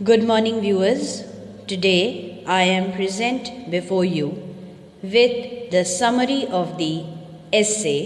Good morning, viewers. Today I am present before you with the summary of the essay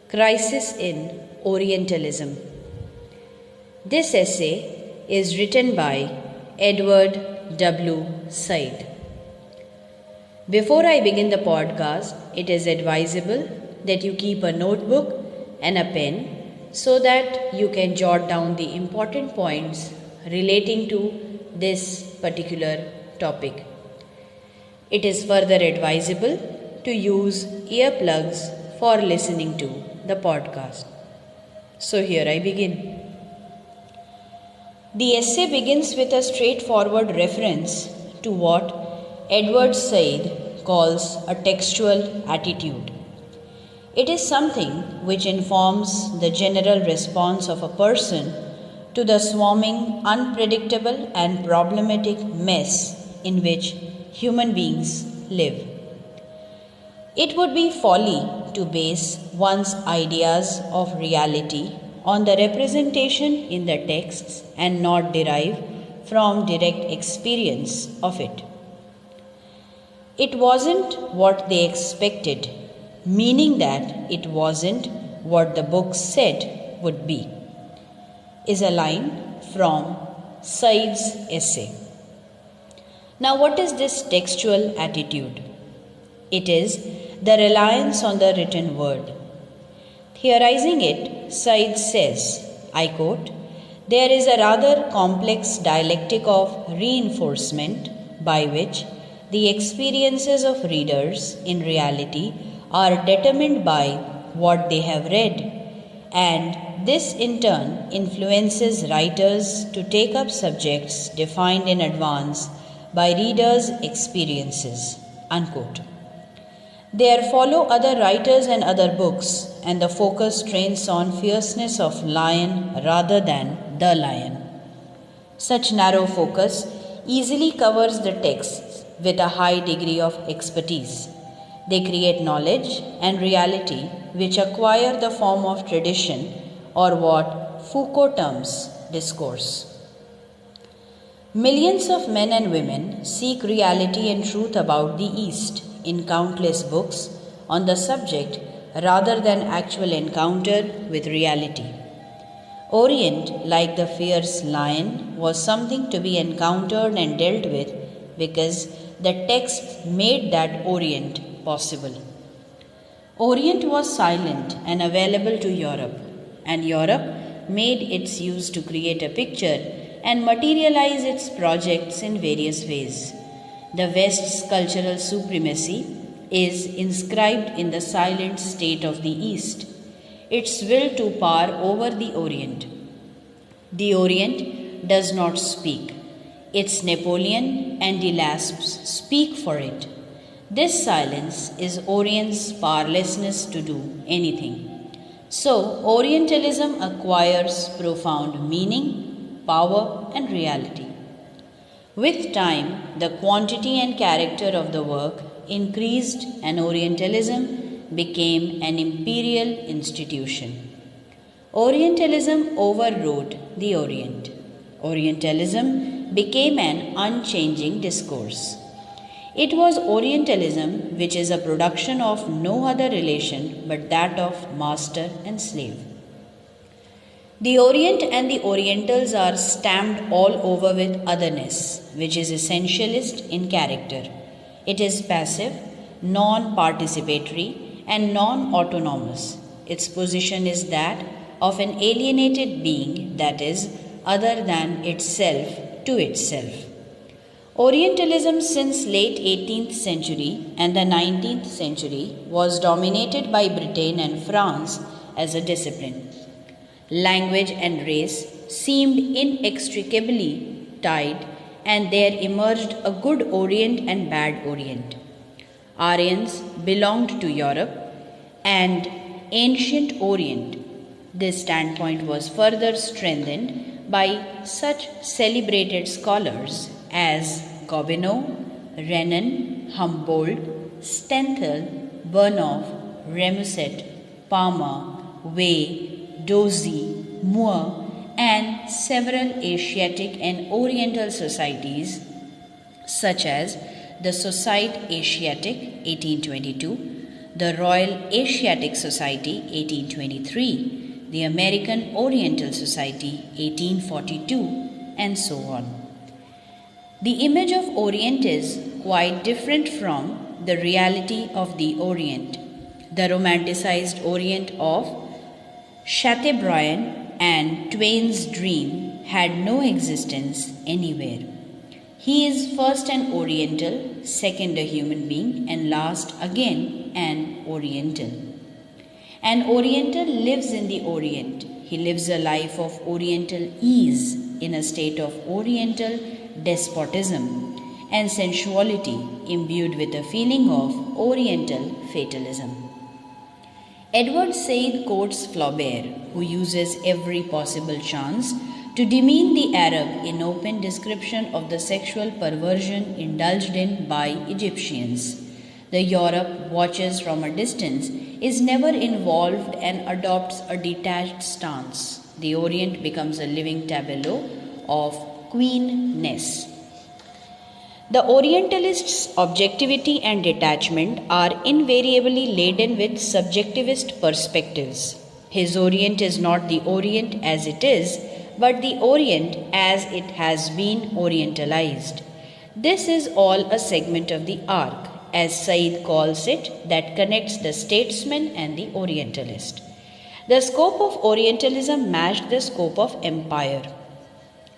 Crisis in Orientalism. This essay is written by Edward W. Said. Before I begin the podcast, it is advisable that you keep a notebook and a pen so that you can jot down the important points relating to this particular topic. It is further advisable to use earplugs for listening to the podcast. So here I begin. The essay begins with a straightforward reference to what Edward Said calls a textual attitude. It is something which informs the general response of a person to the swarming, unpredictable and problematic mess in which human beings live. It would be folly to base one's ideas of reality on the representation in the texts and not derive from direct experience of it. It wasn't what they expected, meaning that it wasn't what the book said would be, is a line from Said's essay. Now, what is this textual attitude? It is the reliance on the written word. Theorizing it, Said says, I quote, "There is a rather complex dialectic of reinforcement by which the experiences of readers in reality are determined by what they have read, and this in turn influences writers to take up subjects defined in advance by readers' experiences." Unquote. There follow other writers and other books, and the focus trains on fierceness of lion rather than the lion. Such narrow focus easily covers the texts with a high degree of expertise. They create knowledge and reality which acquire the form of tradition, or what Foucault terms discourse. Millions of men and women seek reality and truth about the East in countless books on the subject rather than actual encounter with reality. Orient, like the fierce lion, was something to be encountered and dealt with because the text made that Orient possible. Orient was silent and available to Europe, and Europe made its use to create a picture and materialize its projects in various ways. The West's cultural supremacy is inscribed in the silent state of the East, its will to power over the Orient. The Orient does not speak. Its Napoleon and de Lesseps speak for it. This silence is Orient's powerlessness to do anything. So, Orientalism acquires profound meaning, power, and reality. With time, the quantity and character of the work increased, and Orientalism became an imperial institution. Orientalism overrode the Orient. Orientalism became an unchanging discourse. It was Orientalism which is a production of no other relation but that of master and slave. The Orient and the Orientals are stamped all over with otherness, which is essentialist in character. It is passive, non-participatory, and non-autonomous. Its position is that of an alienated being, that is, other than itself to itself. Orientalism since late 18th century and the 19th century was dominated by Britain and France as a discipline. Language and race seemed inextricably tied, and there emerged a good Orient and bad Orient. Aryans belonged to Europe and ancient Orient. This standpoint was further strengthened by such celebrated scholars as Gobineau, Renan, Humboldt, Stenthal, Burnouf, Remusat, Palmer, Way, Dozy, Moore, and several Asiatic and Oriental societies such as the Societe Asiatique 1822, the Royal Asiatic Society 1823, the American Oriental Society 1842, and so on. The image of Orient is quite different from the reality of the Orient. The romanticized Orient of Chateaubriand and Twain's dream had no existence anywhere. He is first an Oriental, second a human being, and last again an Oriental. An Oriental lives in the Orient. He lives a life of Oriental ease in a state of Oriental despotism and sensuality imbued with a feeling of Oriental fatalism. Edward Said quotes Flaubert, who uses every possible chance to demean the Arab in open description of the sexual perversion indulged in by Egyptians. The Europe watches from a distance, is never involved and adopts a detached stance. The Orient becomes a living tableau of queenness. The Orientalists' objectivity and detachment are invariably laden with subjectivist perspectives. His Orient is not the Orient as it is, but the Orient as it has been Orientalized. This is all a segment of the arc, as Said calls it, that connects the statesman and the Orientalist. The scope of Orientalism matched the scope of empire.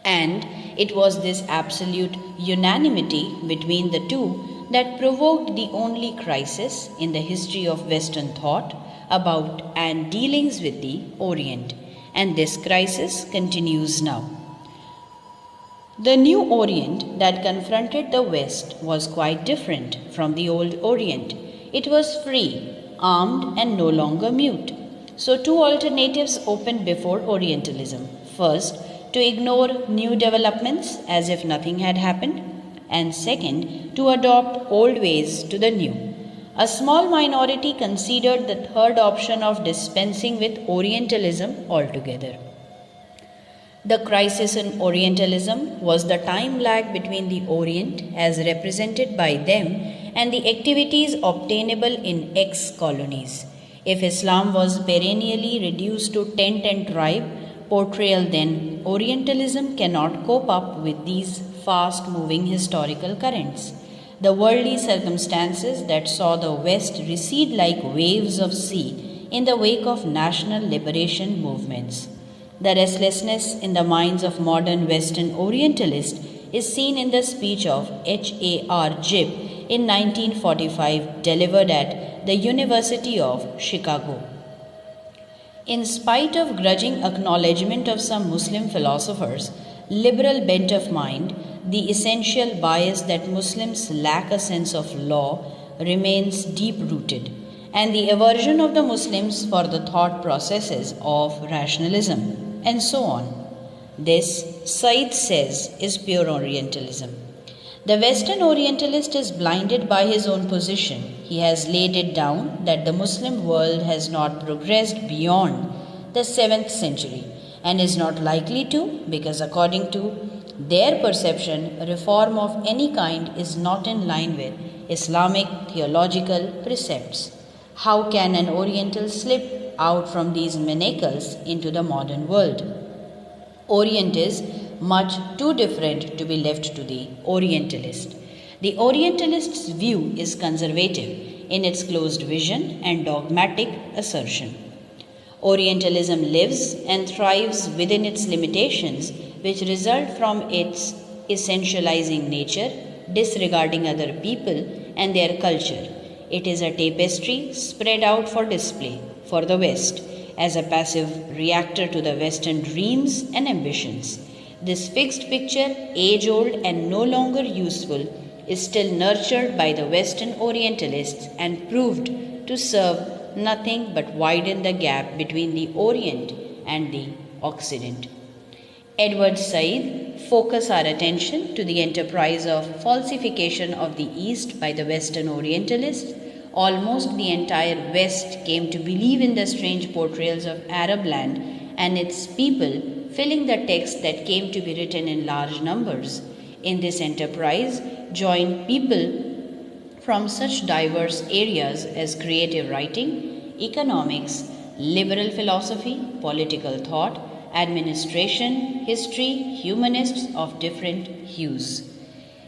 And it was this absolute unanimity between the two that provoked the only crisis in the history of Western thought about and dealings with the Orient. And this crisis continues now. The new Orient that confronted the West was quite different from the old Orient. It was free, armed, and no longer mute. So two alternatives opened before Orientalism. First, to ignore new developments as if nothing had happened, and second, to adopt old ways to the new. A small minority considered the third option of dispensing with Orientalism altogether. The crisis in Orientalism was the time lag between the Orient, as represented by them, and the activities obtainable in ex-colonies. If Islam was perennially reduced to tent and tribe portrayal, then Orientalism cannot cope up with these fast-moving historical currents. The worldly circumstances that saw the West recede like waves of sea in the wake of national liberation movements. The restlessness in the minds of modern Western Orientalists is seen in the speech of H.A.R. Gibb in 1945 delivered at the University of Chicago. In spite of grudging acknowledgement of some Muslim philosophers' liberal bent of mind, the essential bias that Muslims lack a sense of law remains deep-rooted, and the aversion of the Muslims for the thought processes of rationalism, and so on. This, Said says, is pure Orientalism. The Western Orientalist is blinded by his own position. He has laid it down that the Muslim world has not progressed beyond the 7th century and is not likely to, because according to their perception, reform of any kind is not in line with Islamic theological precepts. How can an Oriental slip out from these manacles into the modern world? Orient is much too different to be left to the Orientalist. The Orientalist's view is conservative in its closed vision and dogmatic assertion. Orientalism lives and thrives within its limitations, which result from its essentializing nature, disregarding other people and their culture. It is a tapestry spread out for display for the West as a passive reactor to the Western dreams and ambitions. This fixed picture, age-old and no longer useful, is still nurtured by the Western Orientalists and proved to serve nothing but widen the gap between the Orient and the Occident. Edward Said focus our attention to the enterprise of falsification of the East by the Western Orientalists. Almost the entire West came to believe in the strange portrayals of Arab land and its people filling the text that came to be written in large numbers. In this enterprise joined people from such diverse areas as creative writing, economics, liberal philosophy, political thought, administration, history, humanists of different hues.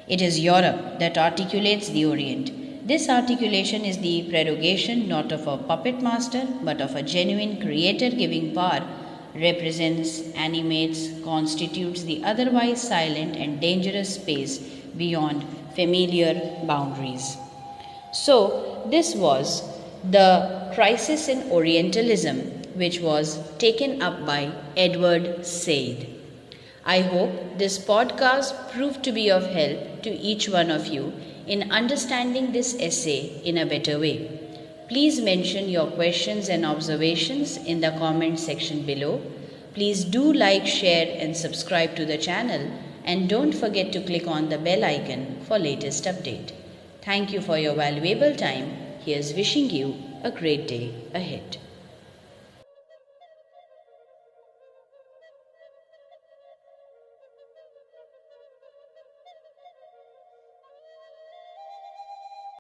It is Europe that articulates the Orient. This articulation is the prerogation not of a puppet master but of a genuine creator giving power, represents, animates, constitutes the otherwise silent and dangerous space beyond familiar boundaries. So, this was the crisis in Orientalism, which was taken up by Edward Said. I hope this podcast proved to be of help to each one of you in understanding this essay in a better way. Please mention your questions and observations in the comment section below. Please do like, share and subscribe to the channel, and don't forget to click on the bell icon for latest update. Thank you for your valuable time. Here's wishing you a great day ahead.